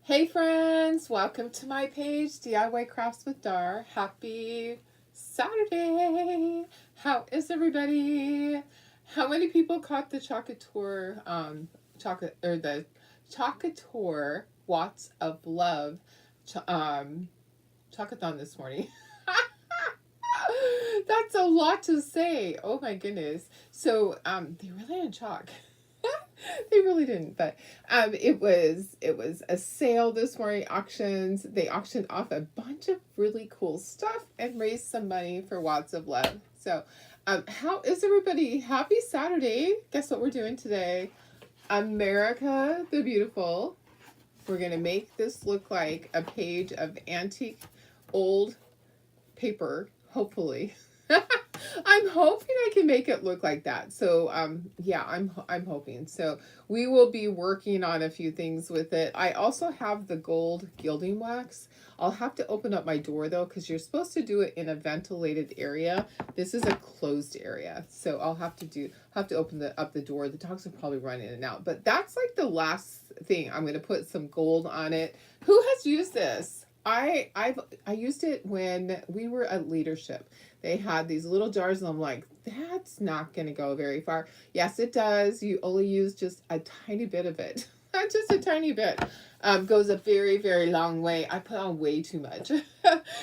Hey friends, welcome to my page, DIY Crafts with Dar. Happy Saturday! How is everybody? How many people caught the Chocateur, the Chocateur Watts of Love Chocathon this morning? That's a lot to say. Oh my goodness. So, they really didn't chalk. They really didn't, but it was a sale this morning. Auctions. They auctioned off a bunch of really cool stuff and raised some money for Watts of Love. So, how is everybody? Happy Saturday! Guess what we're doing today? America the Beautiful. We're gonna make this look like a page of antique, old paper. Hopefully. I'm hoping I can make it look like that. So yeah, I'm hoping. So we will be working on a few things with it. I also have the gold gilding wax. I'll have to open up my door though, because you're supposed to do it in a ventilated area. This is a closed area. So I'll have to open up the door. The dogs will probably run in and out. But that's like the last thing. I'm gonna put some gold on it. Who has used this? I used it when we were at leadership. They had these little jars, and I'm like, that's not going to go very far. Yes, it does. You only use just a tiny bit of it. Just a tiny bit. Goes a very, very long way. I put on way too much.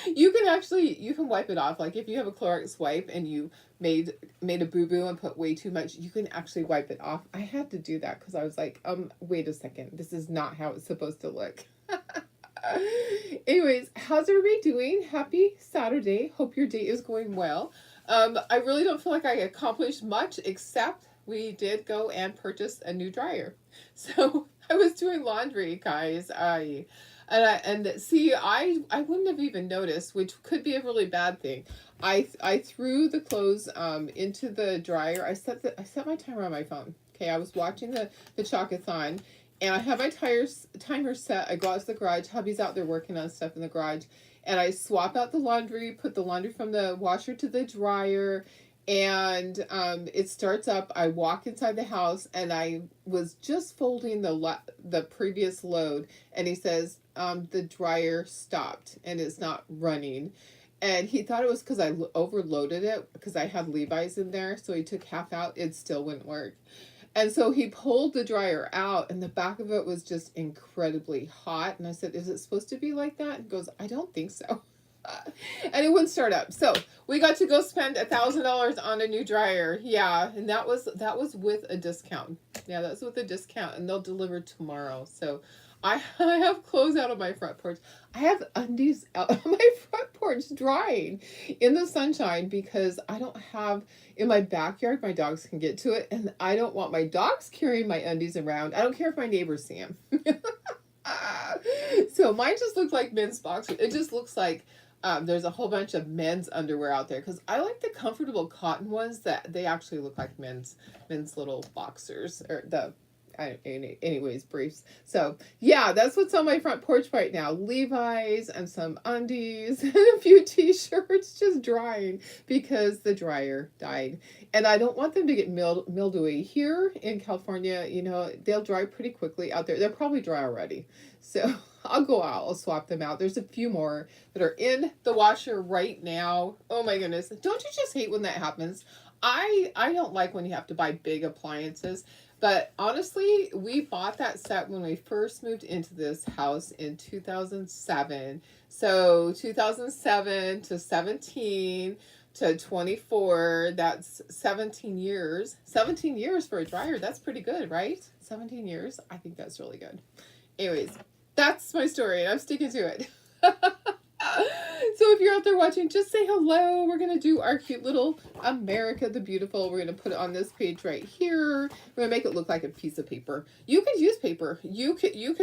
You can wipe it off. Like if you have a Clorox wipe and you made a boo-boo and put way too much, you can actually wipe it off. I had to do that because I was like, wait a second. This is not how it's supposed to look. Anyways, how's everybody doing? Happy Saturday. Hope your day is going well. I really don't feel like I accomplished much, except we did go and purchase a new dryer. So I was doing laundry, guys. I wouldn't have even noticed, which could be a really bad thing. I threw the clothes into the dryer. I set my timer on my phone. Okay, I was watching the Chocathon. And I have my timer set. I go out to the garage. Hubby's out there working on stuff in the garage. And I swap out the laundry, put the laundry from the washer to the dryer. And it starts up. I walk inside the house. And I was just folding the previous load. And he says, the dryer stopped. And it's not running. And he thought it was because I overloaded it. Because I had Levi's in there. So he took half out. It still wouldn't work. And so he pulled the dryer out, and the back of it was just incredibly hot. And I said, is it supposed to be like that? And he goes, I don't think so. And it wouldn't start up. So we got to go spend $1,000 on a new dryer. Yeah, and that was with a discount. Yeah, that's with a discount, and they'll deliver tomorrow. So I have clothes out on my front porch. I have undies out on my front porch drying in the sunshine because I don't have in my backyard. My dogs can get to it, and I don't want my dogs carrying my undies around. I don't care if my neighbors see them. So mine just look like men's boxers. It just looks like there's a whole bunch of men's underwear out there because I like the comfortable cotton ones that they actually look like men's little boxers or anyways, briefs. So yeah, that's what's on my front porch right now. Levi's and some undies and a few t-shirts just drying because the dryer died. And I don't want them to get mildewy. Here in California, they'll dry pretty quickly out there. They're probably dry already. So I'll go out, I'll swap them out. There's a few more that are in the washer right now. Oh my goodness. Don't you just hate when that happens? I don't like when you have to buy big appliances. But honestly, we bought that set when we first moved into this house in 2007. So 2007 to 17 to 24, that's 17 years. 17 years for a dryer, that's pretty good, right? 17 years, I think that's really good. Anyways, that's my story, and I'm sticking to it. So if you're out there watching, just say hello. We're going to do our cute little America the Beautiful. We're going to put it on this page right here. We're going to make it look like a piece of paper. You could use paper. You could use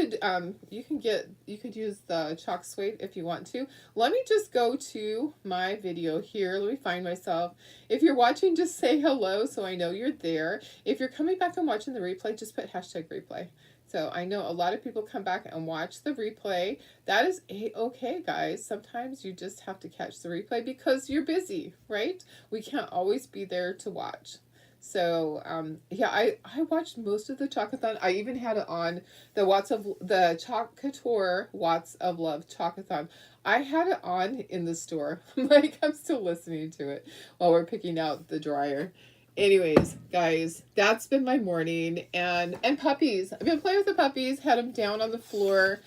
the chalk suede if you want to. Let me just go to my video here. Let me find myself. If you're watching, just say hello so I know you're there. If you're coming back and watching the replay, just put #replay. So I know a lot of people come back and watch the replay. That is okay, guys. Sometimes you just have to catch the replay because you're busy, right? We can't always be there to watch. So yeah, I watched most of the Chocathon. I even had it on the Chalk Couture Watts of Love Chocathon. I had it on in the store. Like I'm still listening to it while we're picking out the dryer. Anyways, guys, that's been my morning, and puppies. I've been playing with the puppies. Had them down on the floor,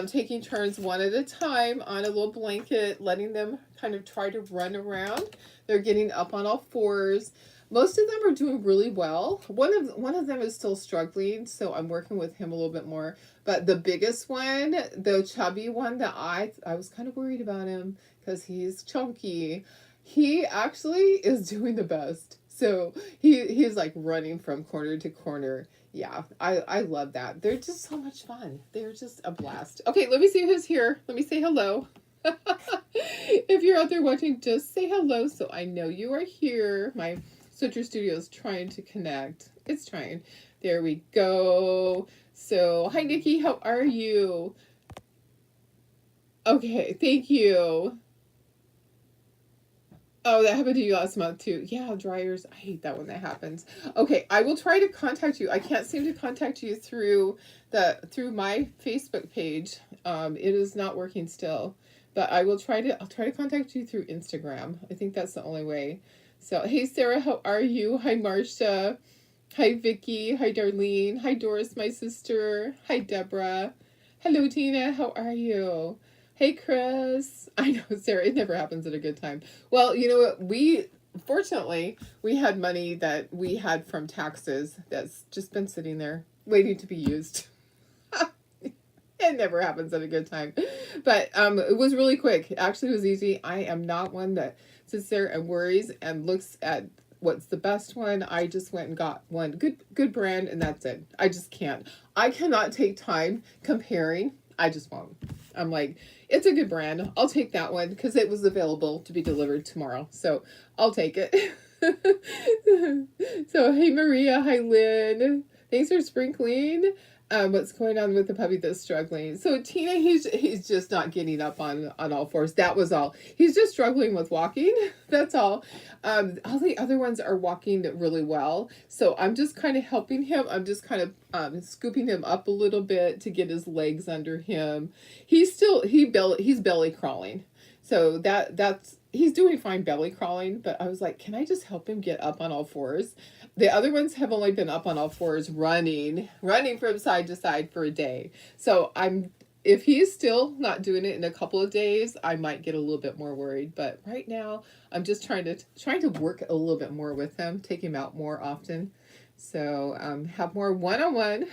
taking turns one at a time on a little blanket, letting them kind of try to run around. They're getting up on all fours. Most of them are doing really well. One of them is still struggling, so I'm working with him a little bit more. But the biggest one, the chubby one that I was kind of worried about him because he's chunky. He actually is doing the best. So he's like running from corner to corner. Yeah, I love that. They're just so much fun. They're just a blast. Okay, let me see who's here. Let me say hello. If you're out there watching, just say hello so I know you are here. My Switcher Studio is trying to connect. It's trying. There we go. So, hi Nikki, how are you? Okay, thank you. Oh, that happened to you last month too. Yeah, dryers. I hate that when that happens. Okay, I will try to contact you. I can't seem to contact you through my Facebook page. It is not working still. But I'll try to contact you through Instagram. I think that's the only way. So, hey Sarah, how are you? Hi Marcia. Hi Vicky. Hi Darlene. Hi Doris, my sister. Hi Deborah. Hello Tina, how are you? Hey Chris. I know, Sarah, it never happens at a good time. Well, you know what? Fortunately, we had money that we had from taxes that's just been sitting there waiting to be used. It never happens at a good time. But it was really quick. Actually, it was easy. I am not one that sits there and worries and looks at what's the best one. I just went and got one good brand, and that's it. I just can't. I cannot take time comparing. I just won't. I'm like, it's a good brand. I'll take that one because it was available to be delivered tomorrow. So I'll take it. So, hey Maria, hi Lynn. Thanks for sprinkling. What's going on with the puppy that's struggling? So Tina, he's just not getting up on all fours. That was all. He's just struggling with walking. That's all. All the other ones are walking really well. So I'm just kind of helping him. I'm just kind of scooping him up a little bit to get his legs under him. He's belly crawling. So that's he's doing fine belly crawling, but I was like, can I just help him get up on all fours? The other ones have only been up on all fours running from side to side for a day. So if he's still not doing it in a couple of days, I might get a little bit more worried. But right now, I'm just trying to work a little bit more with him, take him out more often. So have more one-on-one.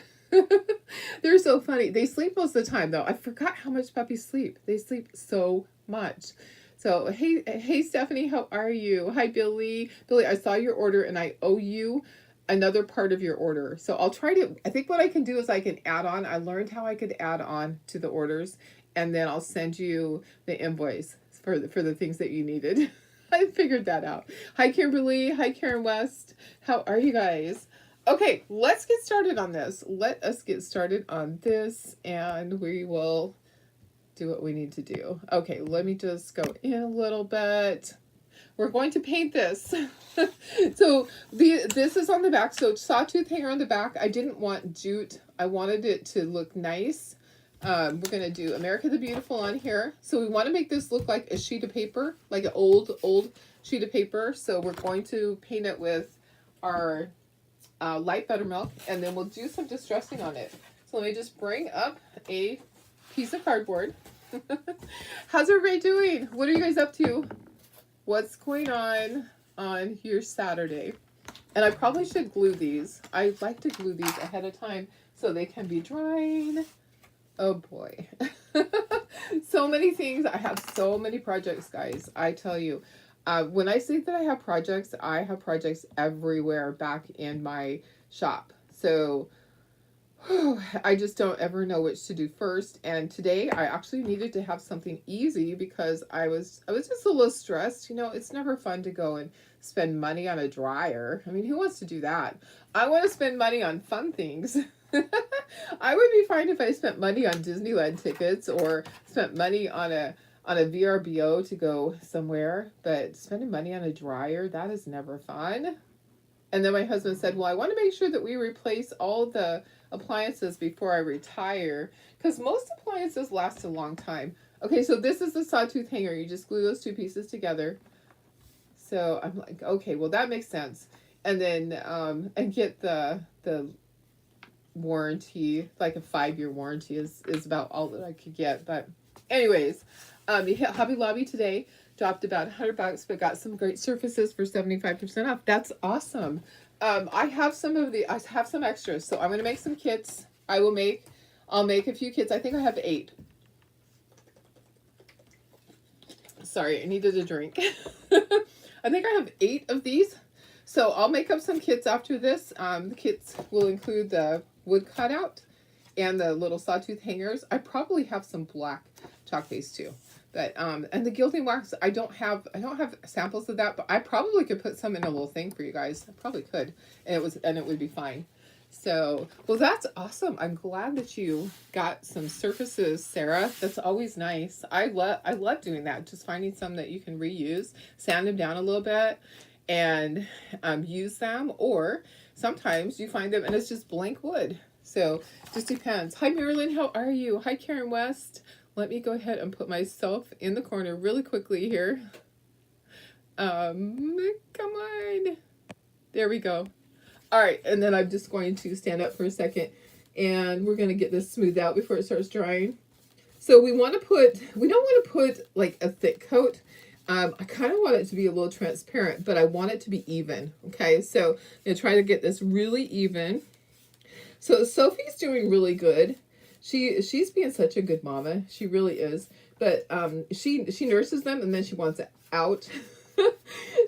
They're so funny. They sleep most of the time though. I forgot how much puppies sleep. They sleep so much. So hey Stephanie, how are you? Hi Billy. Billy, I saw your order and I owe you another part of your order. So I think what I can do is I can add on. I learned how I could add on to the orders, and then I'll send you the invoice for the things that you needed. I figured that out. Hi Kimberly, hi Karen West. How are you guys? Okay, let's get started on this. Let us get started on this and we will do what we need to do. Okay, let me just go in a little bit. We're going to paint this. So this is on the back. So sawtooth hanger on the back. I didn't want jute. I wanted it to look nice. We're going to do America the Beautiful on here. So we want to make this look like a sheet of paper, like an old sheet of paper. So we're going to paint it with our light buttermilk, and then we'll do some distressing on it. So let me just bring up a piece of cardboard. How's everybody doing? What are you guys up to? What's going on your Saturday? And I probably should glue these. I like to glue these ahead of time so they can be drying. Oh boy. So many things. I have so many projects, guys. I tell you. When I say that I have projects everywhere back in my shop. So I just don't ever know which to do first. And today I actually needed to have something easy because I was just a little stressed. You know, it's never fun to go and spend money on a dryer. I mean, who wants to do that? I want to spend money on fun things. I would be fine if I spent money on Disneyland tickets or spent money on a VRBO to go somewhere, but spending money on a dryer, that is never fun. And then my husband said, well, I want to make sure that we replace all the appliances before I retire, because most appliances last a long time. Okay, so this is the sawtooth hanger. You just glue those two pieces together. So I'm like, okay, well, that makes sense. And then and get the warranty, like a 5-year warranty is about all that I could get. But anyways, Hobby Lobby today dropped about $100, but got some great surfaces for 75% off. That's awesome. I have some extras, so I'm gonna make some kits. I'll make a few kits. I think I have 8. Sorry, I needed a drink. I think I have 8 of these. So I'll make up some kits after this. The kits will include the wood cutout and the little sawtooth hangers. I probably have some black chalk base too. But and the gilding wax, I don't have samples of that, but I probably could put some in a little thing for you guys. I probably could. And it would be fine. So, well, that's awesome. I'm glad that you got some surfaces, Sarah. That's always nice. I love doing that. Just finding some that you can reuse, sand them down a little bit, and use them. Or sometimes you find them and it's just blank wood. So just depends. Hi, Marilyn. How are you? Hi, Karen West. Let me go ahead and put myself in the corner really quickly here. Come on. There we go. All right, and then I'm just going to stand up for a second, and we're going to get this smoothed out before it starts drying. So we don't want to put like a thick coat. I kind of want it to be a little transparent, but I want it to be even. Okay, so I'm going to try to get this really even. So Sophie's doing really good. She's being such a good mama. She really is. But she nurses them, and then she wants out.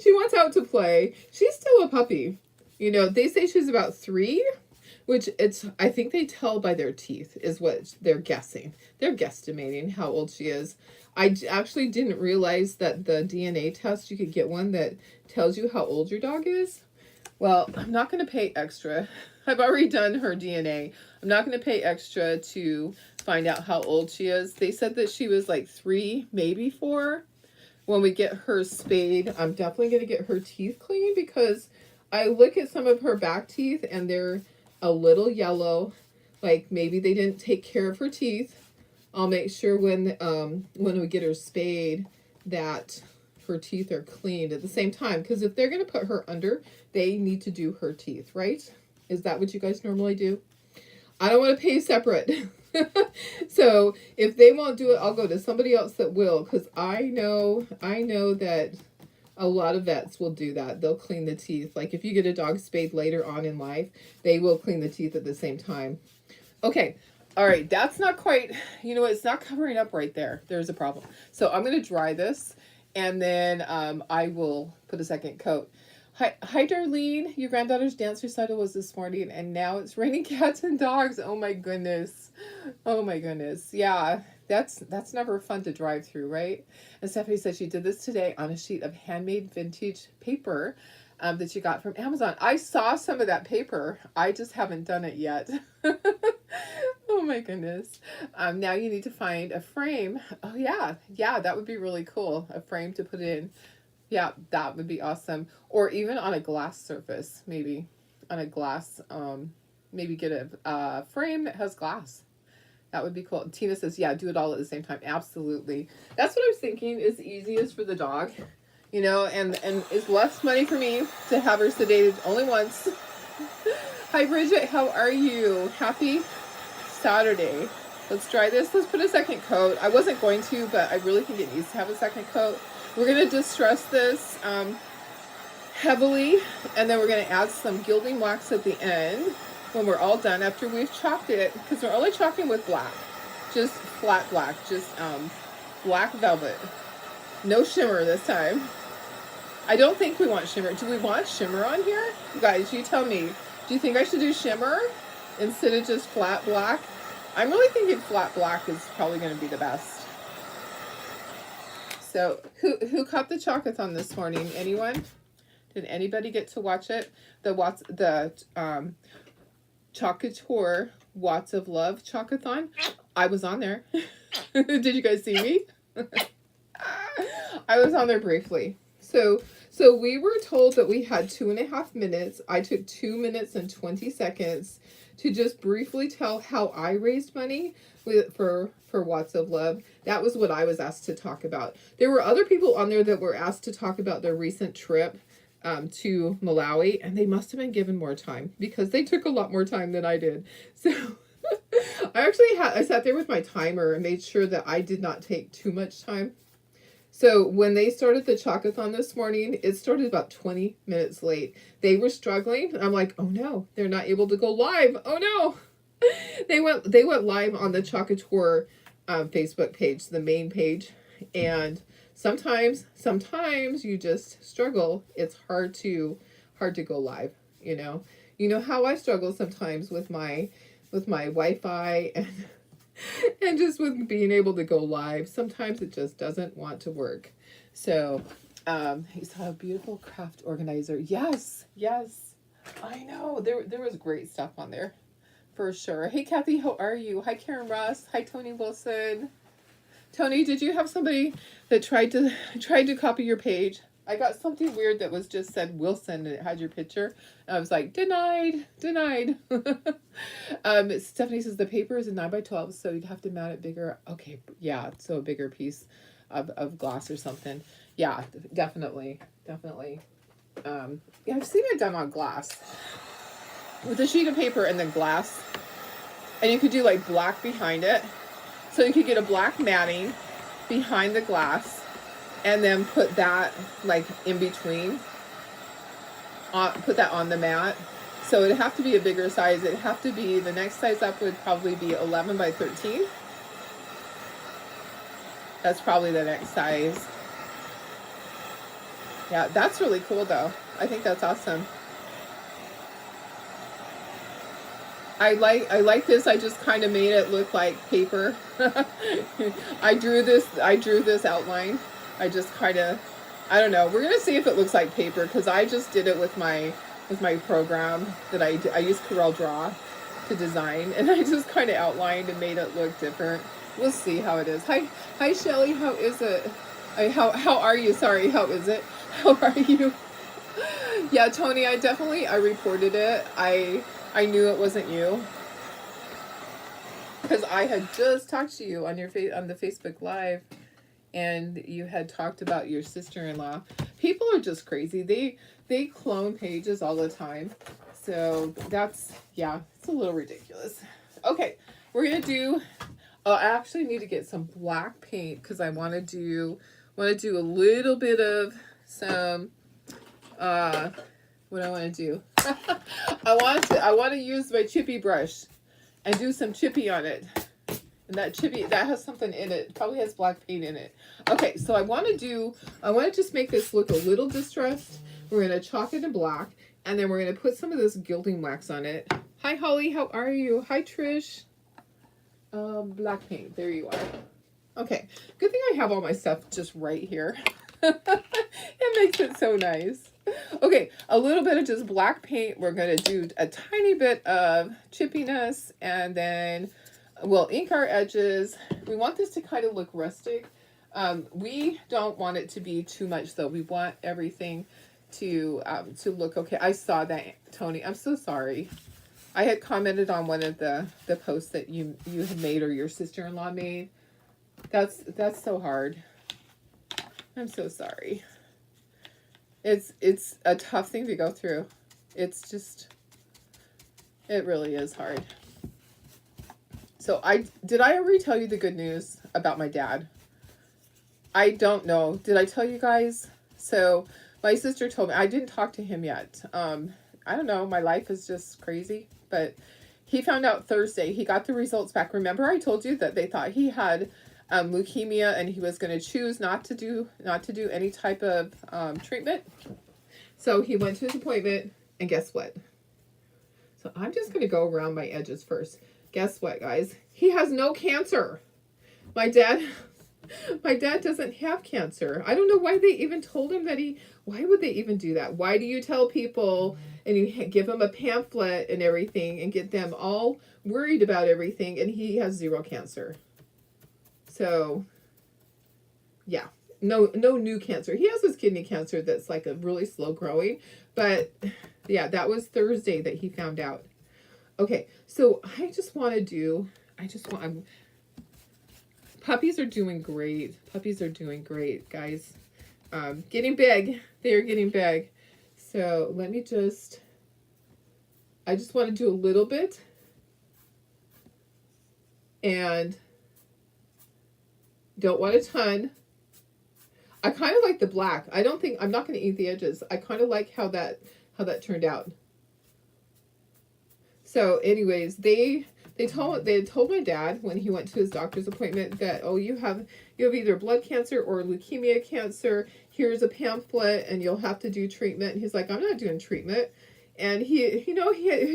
She wants out to play. She's still a puppy. You know, they say she's about 3, which I think they tell by their teeth is what they're guessing. They're guesstimating how old she is. I actually didn't realize that the DNA test, you could get one that tells you how old your dog is. Well, I'm not going to pay extra. I've already done her DNA. I'm not going to pay extra to find out how old she is. They said that she was like 3, maybe 4. When we get her spayed, I'm definitely going to get her teeth cleaned, because I look at some of her back teeth and they're a little yellow, like maybe they didn't take care of her teeth. I'll make sure when we get her spayed that her teeth are cleaned at the same time, because if they're going to put her under, they need to do her teeth, right? Is that what you guys normally do? I don't want to pay separate. So if they won't do it, I'll go to somebody else that will, because I know that a lot of vets will do that. They'll clean the teeth. Like if you get a dog spayed later on in life, they will clean the teeth at the same time. Okay. All right. That's not quite, it's not covering up right there. There's a problem. So I'm going to dry this, and then I will put a second coat. Hi, Darlene. Your granddaughter's dance recital was this morning, and now it's raining cats and dogs. Oh my goodness. Oh my goodness. Yeah. That's never fun to drive through, right? And Stephanie said she did this today on a sheet of handmade vintage paper that you got from Amazon. I saw some of that paper. I just haven't done it yet. Oh my goodness. Now you need to find a frame. Oh yeah. Yeah, that would be really cool. A frame to put in. Yeah, that would be awesome. Or even on a glass surface, maybe. On a glass, maybe get a frame that has glass. That would be cool. Tina says, yeah, do it all at the same time. Absolutely. That's what I was thinking is easiest for the dog, and it's less money for me to have her sedated only once. Hi, Bridget. How are you? Happy Saturday. Let's try this. Let's put a second coat. I wasn't going to, but I really think it needs to have a second coat. We're going to distress this heavily, and then we're going to add some gilding wax at the end when we're all done after we've chalked it, because we're only chalking with black, just flat black, just black velvet, no shimmer this time. I don't think we want shimmer. Do we want shimmer on here? You guys, you tell me. Do you think I should do shimmer instead of just flat black? I'm really thinking flat black is probably going to be the best. So who caught the chalkathon this morning? Anyone? Did anybody get to watch it? The Chalkator Watts of Love Chalkathon. I was on there. Did you guys see me? I was on there briefly. So So we were told that we had 2.5 minutes. I took 2 minutes and 20 seconds to just briefly tell how I raised money for Watts of Love. That was what I was asked to talk about. There were other people on there that were asked to talk about their recent trip to Malawi, and they must have been given more time because they took a lot more time than I did. So I sat there with my timer and made sure that I did not take too much time. So when they started the Chalkathon this morning, it started about 20 minutes late. They were struggling. I'm like, oh no, they're not able to go live. Oh no. They went live on the Chakator Facebook page, the main page. And sometimes you just struggle. It's hard to go live, you know. You know how I struggle sometimes with my Wi-Fi and just with being able to go live. Sometimes it just doesn't want to work. So you saw a beautiful craft organizer. Yes, I know. There was great stuff on there for sure. Hey Kathy, how are you? Hi Karen Ross. Hi Tony Wilson. Tony, did you have somebody that tried to copy your page? I got something weird that was just said Wilson and it had your picture. And I was like, denied. Stephanie says the paper is a 9x12, so you'd have to mount it bigger. Okay, yeah, so a bigger piece of glass or something. Yeah, definitely. Yeah, I've seen it done on glass with a sheet of paper and then glass, and you could do like black behind it, so you could get a black matting behind the glass. And then put that like in between, put that on the mat. So it'd have to be a bigger size. It'd have to be, the next size up would probably be 11 by 13. That's probably the next size. Yeah, that's really cool though. I think that's awesome. I like this. I just kind of made it look like paper. I drew this outline. I just kind of, I don't know. We're going to see if it looks like paper because I just did it with my program that I use Corel Draw to design, and I just kind of outlined and made it look different. We'll see how it is. Hi Shelly, how is it? How are you? Sorry, how is it? How are you? Yeah, Tony, I reported it. I knew it wasn't you because I had just talked to you on on the Facebook Live. And you had talked about your sister-in-law. People are just crazy. They clone pages all the time. So that's, yeah, it's a little ridiculous. Okay, we're gonna do, I actually need to get some black paint because I want to do a little bit of some, what I want to do. I want to use my chippy brush and do some chippy on it. And that chippy, that has something in it. Probably has black paint in it. Okay, so I want to just make this look a little distressed. We're going to chalk it in black. And then we're going to put some of this gilding wax on it. Hi, Holly. How are you? Hi, Trish. Black paint. There you are. Okay. Good thing I have all my stuff just right here. It makes it so nice. Okay, a little bit of just black paint. We're going to do a tiny bit of chippiness, and then we'll ink our edges. We want this to kind of look rustic. We don't want it to be too much though. We want everything to look okay. I saw that, Tony. I'm so sorry. I had commented on one of the posts that you had made or your sister-in-law made. That's so hard. I'm so sorry. It's a tough thing to go through. It really is hard. So did I already tell you the good news about my dad? I don't know. Did I tell you guys? So my sister told me. I didn't talk to him yet. I don't know. My life is just crazy. But he found out Thursday. He got the results back. Remember I told you that they thought he had leukemia and he was going to choose not to do any type of treatment. So he went to his appointment, and guess what? So I'm just going to go around my edges first. Guess what, guys? He has no cancer. My dad doesn't have cancer. I don't know why they even told him that why would they even do that? Why do you tell people and you give them a pamphlet and everything and get them all worried about everything, and he has zero cancer? So, yeah, no new cancer. He has this kidney cancer that's like a really slow growing, but yeah, that was Thursday that he found out. Okay, so I just want, puppies are doing great. Puppies are doing great, guys. Getting big. They are getting big. So let me I just want to do a little bit. And don't want a ton. I kind of like the black. I'm not going to eat the edges. I kind of like how that turned out. So anyways, they had told my dad when he went to his doctor's appointment that, oh, you have either blood cancer or leukemia cancer. Here's a pamphlet and you'll have to do treatment. And he's like, I'm not doing treatment. And he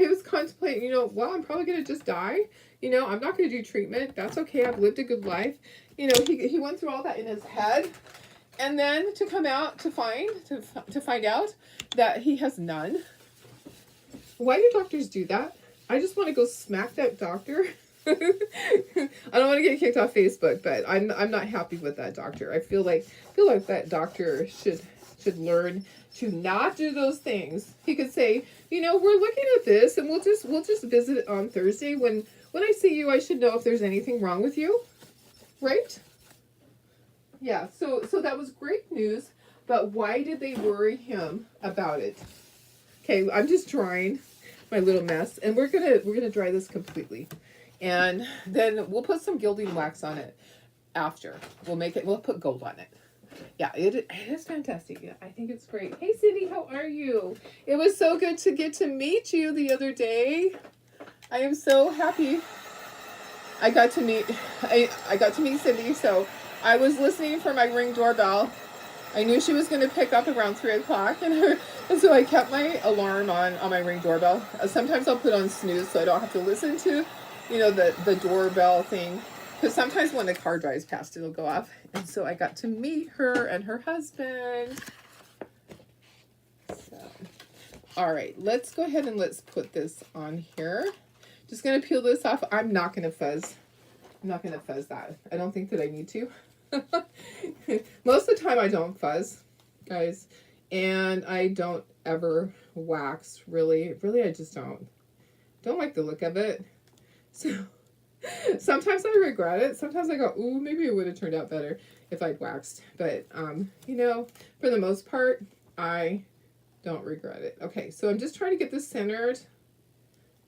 was contemplating, well, I'm probably going to just die. I'm not going to do treatment. That's okay. I've lived a good life. He went through all that in his head. And then to come out to find out that he has none. Why do doctors do that? I just want to go smack that doctor. I don't want to get kicked off Facebook, but I'm not happy with that doctor. I feel like that doctor should learn to not do those things. He could say, we're looking at this, and we'll just visit it on Thursday. When I see you, I should know if there's anything wrong with you, right? Yeah. So that was great news. But why did they worry him about it? Okay, I'm just drying my little mess, and we're gonna dry this completely, and then we'll put some gilding wax on it after. We'll put gold on it. Yeah, it is fantastic. Yeah, I think it's great. Hey Cindy, how are you? It was so good to get to meet you the other day. I am so happy I got to meet Cindy. So I was listening for my Ring doorbell. I knew she was going to pick up around 3 o'clock, and so I kept my alarm on my Ring doorbell. Sometimes I'll put on snooze so I don't have to listen to, the doorbell thing. Because sometimes when the car drives past, it'll go off. And so I got to meet her and her husband. So, all right, let's go ahead and let's put this on here. Just going to peel this off. I'm not going to fuzz. I'm not going to fuzz that. I don't think that I need to. Most of the time I don't fuzz, guys, and I don't ever wax. Really I just don't like the look of it. So sometimes I regret it. Sometimes I go, ooh, maybe it would have turned out better if I'd waxed. But for the most part, I don't regret it. Okay, so I'm just trying to get this centered.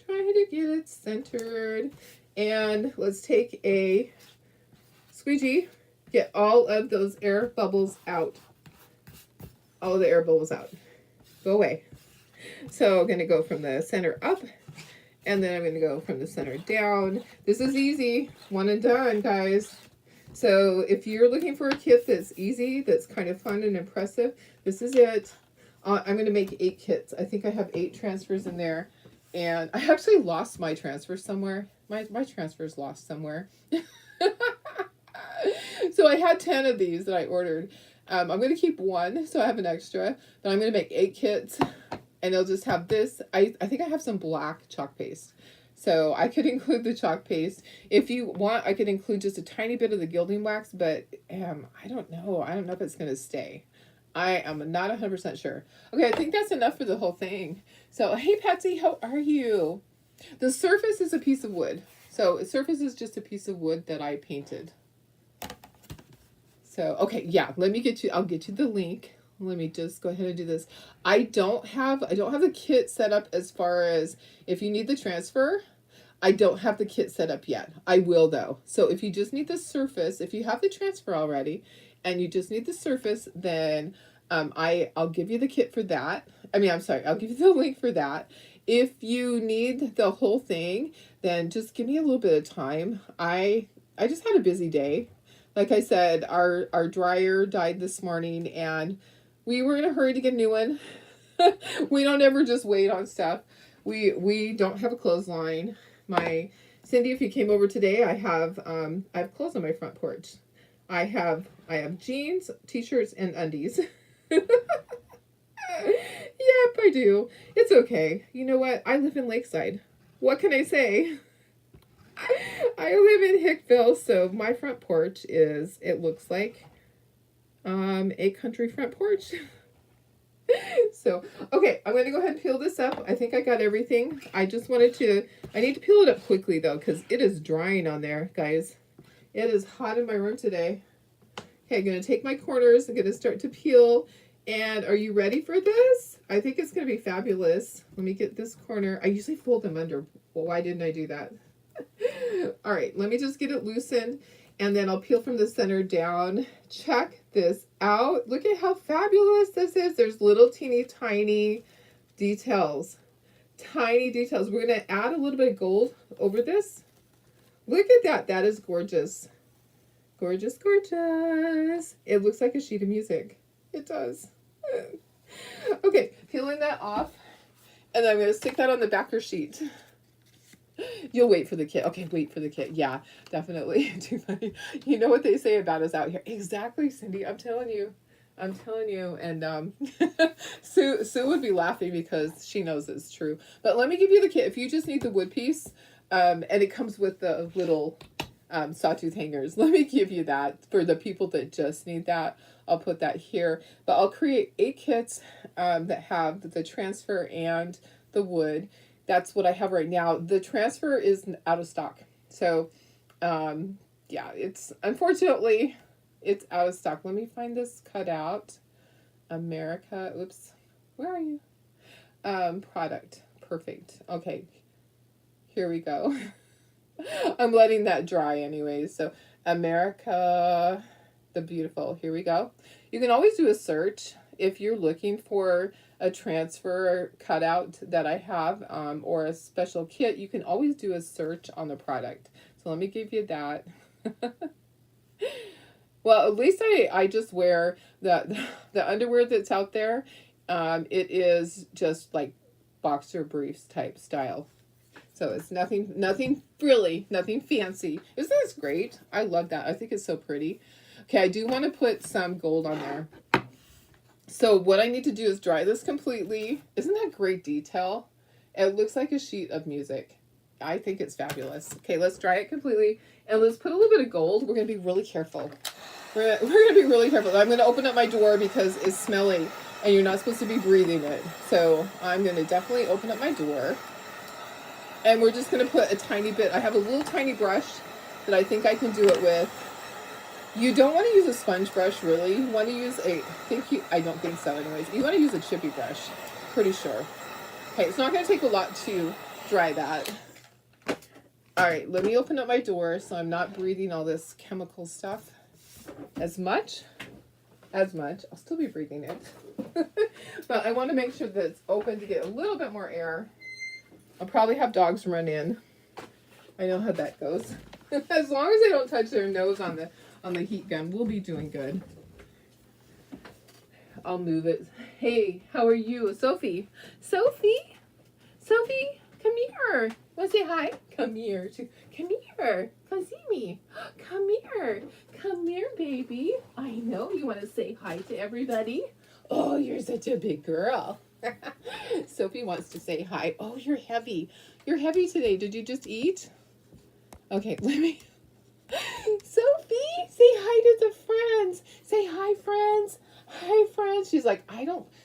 Trying to get it centered. And let's take a squeegee. Get all of those air bubbles out. All of the air bubbles out. Go away. So I'm going to go from the center up, and then I'm going to go from the center down. This is easy. One and done, guys. So if you're looking for a kit that's easy, that's kind of fun and impressive, this is it. I'm going to make 8 kits. I think I have 8 transfers in there. And I actually lost my transfer somewhere. My transfer's lost somewhere. So I had 10 of these that I ordered. I'm going to keep 1, so I have an extra. But I'm going to make 8 kits, and they'll just have this. I think I have some black chalk paste. So I could include the chalk paste. If you want, I could include just a tiny bit of the gilding wax, but I don't know. I don't know if it's going to stay. I am not 100% sure. Okay, I think that's enough for the whole thing. So, hey, Patsy, how are you? The surface is a piece of wood. So, the surface is just a piece of wood that I painted. So, okay, yeah, I'll get you the link. Let me just go ahead and do this. I don't have the kit set up as far as if you need the transfer. I don't have the kit set up yet. I will though. So if you just need the surface, if you have the transfer already and you just need the surface, then I'll give you the kit for that. I'll give you the link for that. If you need the whole thing, then just give me a little bit of time. I just had a busy day. Like I said, our dryer died this morning, and we were in a hurry to get a new one. We don't ever just wait on stuff. We don't have a clothesline. Cindy, if you came over today, I have clothes on my front porch. I have jeans, t-shirts, and undies. Yep, I do. It's okay. You know what? I live in Lakeside. What can I say? I live in Hickville, so my front porch it looks like a country front porch. So, okay, I'm going to go ahead and peel this up. I think I got everything. I just wanted to, I need to peel it up quickly though, because it is drying on there, guys. It is hot in my room today. Okay, I'm going to take my corners. I'm going to start to peel. And are you ready for this? I think it's going to be fabulous. Let me get this corner. I usually fold them under. Well, why didn't I do that? All right, let me just get it loosened. And then I'll peel from the center down. Check this out. Look at how fabulous this is. There's little teeny tiny details. Tiny details. We're going to add a little bit of gold over this. Look at that. That is gorgeous. Gorgeous, gorgeous. It looks like a sheet of music. It does. Okay, peeling that off. And then I'm going to stick that on the backer sheet. You'll wait for the kit. Okay, wait for the kit. Yeah, definitely. Too funny. You know what they say about us out here. Exactly, Cindy. I'm telling you. I'm telling you. And Sue would be laughing because she knows it's true. But let me give you the kit. If you just need the wood piece, and it comes with the little sawtooth hangers. Let me give you that for the people that just need that. I'll put that here. But I'll create 8 kits that have the transfer and the wood. That's what I have right now. The transfer is out of stock. So, yeah, unfortunately, it's out of stock. Let me find this cutout. America, oops, where are you? Product, perfect. Okay, here we go. I'm letting that dry anyways. So, America, the Beautiful, here we go. You can always do a search if you're looking for a transfer cutout that I have or a special kit. You can always do a search on the product. So let me give you that. Well, at least I just wear the underwear that's out there. It is just like boxer briefs type style. So it's nothing frilly, nothing fancy. Isn't this great? I love that. I think it's so pretty. Okay, I do want to put some gold on there. So what I need to do is dry this completely. Isn't that great detail? It looks like a sheet of music. I think it's fabulous. Okay, let's dry it completely. And let's put a little bit of gold. We're going to be really careful. We're going to be really careful. I'm going to open up my door because it's smelly and you're not supposed to be breathing it. So I'm going to definitely open up my door. And we're just going to put a tiny bit. I have a little tiny brush that I think I can do it with. You don't want to use a sponge brush, really. You want to use I don't think so anyways. You want to use a chippy brush, pretty sure. Okay, it's not going to take a lot to dry that. All right, let me open up my door so I'm not breathing all this chemical stuff as much. I'll still be breathing it. But I want to make sure that it's open to get a little bit more air. I'll probably have dogs run in. I know how that goes. As long as they don't touch their nose on the heat gun, we'll be doing good. I'll move it. Hey, how are you? Sophie, come here. Want to say hi? Come here. Come here. Come see me. Come here, baby. I know you want to say hi to everybody. Oh, you're such a big girl. Sophie wants to say hi. Oh, you're heavy. You're heavy today. Did you just eat? Okay, let me... Sophie, say hi to the friends. Say hi, friends. Hi, friends. She's like,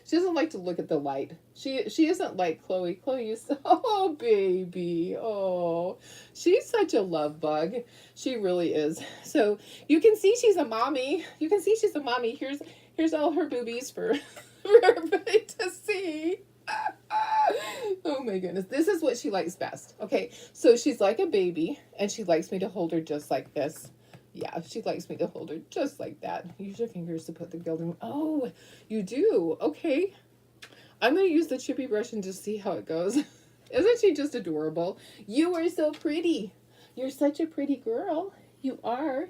she doesn't like to look at the light. She isn't like Chloe. Chloe is, oh, baby. Oh, she's such a love bug. She really is. So you can see she's a mommy. Here's all her boobies for everybody to see. Oh my goodness. This is what she likes best. Okay, so she's like a baby and she likes me to hold her just like this. Yeah, she likes me to hold her just like that. Use your fingers to put the gilding. Oh, you do? Okay. I'm going to use the chippy brush and just see how it goes. Isn't she just adorable? You are so pretty. You're such a pretty girl. You are.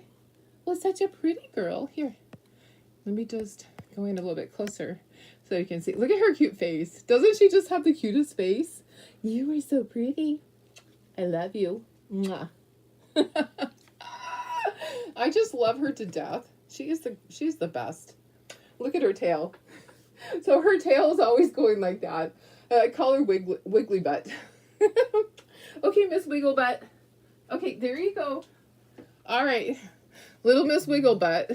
Well, such a pretty girl. Here, let me just go in a little bit closer so you can see. Look at her cute face. Doesn't she just have the cutest face? You are so pretty. I love you. Mwah. I just love her to death. She's the best. Look at her tail. So her tail is always going like that. I call her Wiggly Butt. Okay, Miss Wiggle Butt. Okay, there you go. All right, little Miss Wiggle Butt.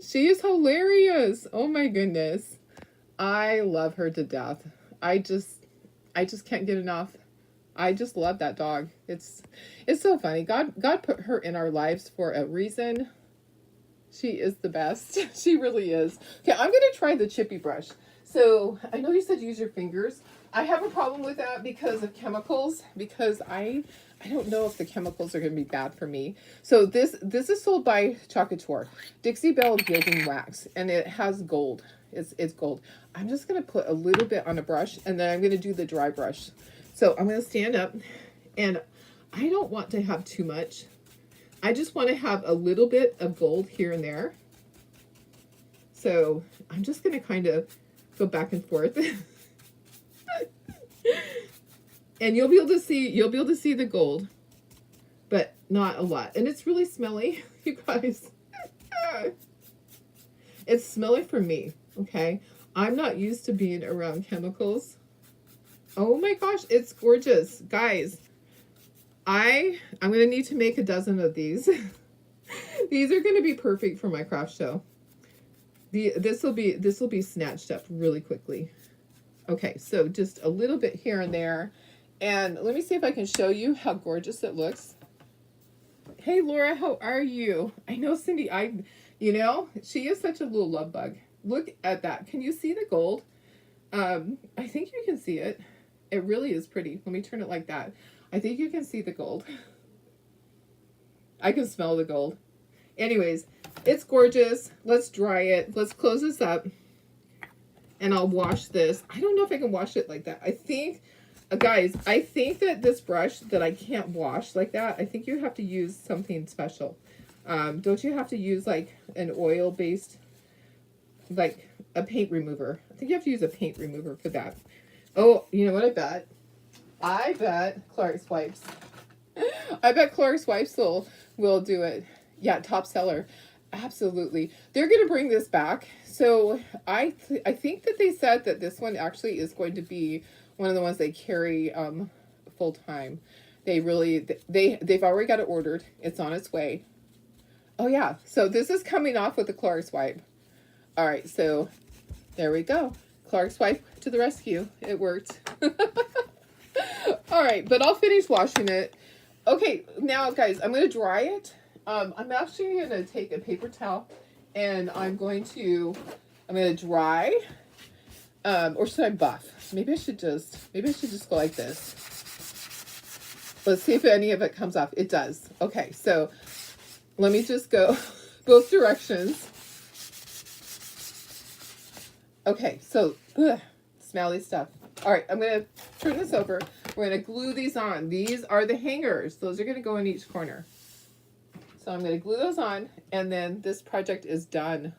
She is hilarious. Oh my goodness. I love her to death. I just can't get enough. I just love that dog. It's so funny. God put her in our lives for a reason. She is the best. She really is. Okay, I'm going to try the chippy brush. So I know you said use your fingers. I have a problem with that because of chemicals, because I don't know if the chemicals are going to be bad for me. So this is sold by Chocator, Dixie Belle Gilding Wax, and it has gold. It's gold. I'm just going to put a little bit on a brush, and then I'm going to do the dry brush. So I'm going to stand up, and I don't want to have too much. I just want to have a little bit of gold here and there. So I'm just going to kind of go back and forth. And you'll be able to see the gold, but not a lot. And it's really smelly, you guys. It's smelly for me, okay? I'm not used to being around chemicals. Oh my gosh, it's gorgeous. Guys, I'm going to need to make a dozen of these. These are going to be perfect for my craft show. This will be snatched up really quickly. Okay, so just a little bit here and there. And let me see if I can show you how gorgeous it looks. Hey, Laura, how are you? I know Cindy, she is such a little love bug. Look at that. Can you see the gold? I think you can see it. It really is pretty. Let me turn it like that. I think you can see the gold. I can smell the gold. Anyways, it's gorgeous. Let's dry it. Let's close this up. And I'll wash this. I don't know if I can wash it like that. I think, guys, I think that this brush that I can't wash like that, I think you have to use something special. Don't you have to use like an oil-based, like a paint remover? I think you have to use a paint remover for that. Oh, you know what I bet? I bet Clorox wipes. I bet Clorox wipes will do it. Yeah, top seller. Absolutely. They're going to bring this back. So I think that they said that this one actually is going to be one of the ones they carry full time. They've already got it ordered. It's on its way. Oh yeah. So this is coming off with the Clorox wipe. All right. So there we go. Clorox wipe to the rescue. It worked. All right. But I'll finish washing it. Okay. Now guys, I'm going to dry it. I'm actually going to take a paper towel and I'm going to dry, or should I buff? Maybe I should just go like this. Let's see if any of it comes off. It does. Okay. So let me just go both directions. Okay. So, smelly stuff. All right. I'm going to turn this over. We're going to glue these on. These are the hangers. Those are going to go in each corner. So I'm going to glue those on, and then this project is done.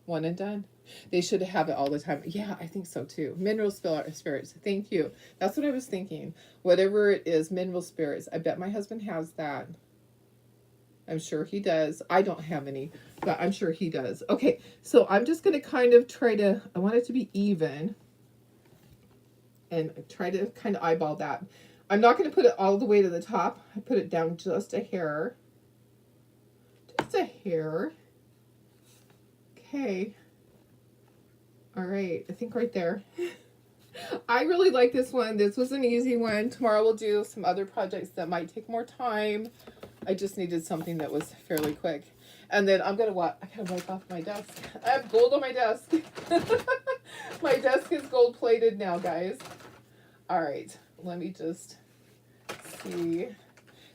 One and done. They should have it all the time. Yeah, I think so too. Mineral spirits. Thank you. That's what I was thinking. Whatever it is, mineral spirits. I bet my husband has that. I'm sure he does. I don't have any, but I'm sure he does. Okay, so I'm just going to kind of I want it to be even. And try to kind of eyeball that. I'm not going to put it all the way to the top. I put it down just a hair. Just a hair. Okay. All right. I think right there. I really like this one. This was an easy one. Tomorrow we'll do some other projects that might take more time. I just needed something that was fairly quick. And then I gotta wipe off my desk. I have gold on my desk. My desk is gold plated now, guys. All right. Let me just see.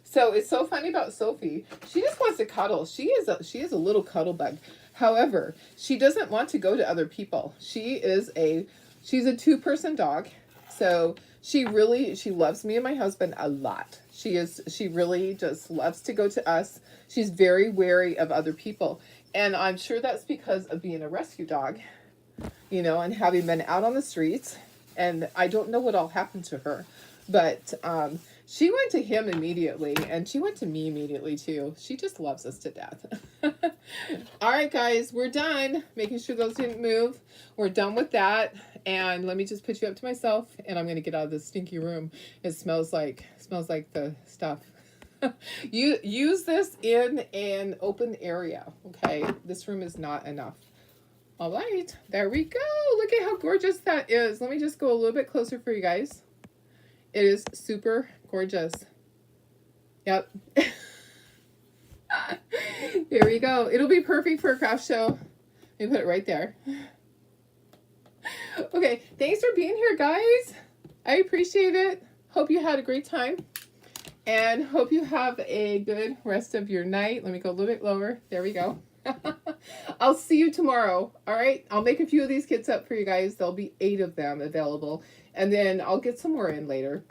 So it's so funny about Sophie. She just wants to cuddle. She is a little cuddle bug. However, she doesn't want to go to other people. She's a 2-person dog. So she loves me and my husband a lot. She really just loves to go to us. She's very wary of other people. And I'm sure that's because of being a rescue dog, and having been out on the streets. And I don't know what all happened to her, but she went to him immediately, and she went to me immediately too. She just loves us to death. All right, guys, we're done. Making sure those didn't move. We're done with that. And let me just put you up to myself, and I'm going to get out of this stinky room. It smells like the stuff. You use this in an open area. Okay, this room is not enough. All right, there we go. Look at how gorgeous that is. Let me just go a little bit closer for you guys. It is super gorgeous. Yep. There we go. It'll be perfect for a craft show. Let me put it right there. Okay, thanks for being here, guys. I appreciate it. Hope you had a great time. And hope you have a good rest of your night. Let me go a little bit lower. There we go. I'll see you tomorrow. All right. I'll make a few of these kits up for you guys. There'll be 8 of them available. And then I'll get some more in later.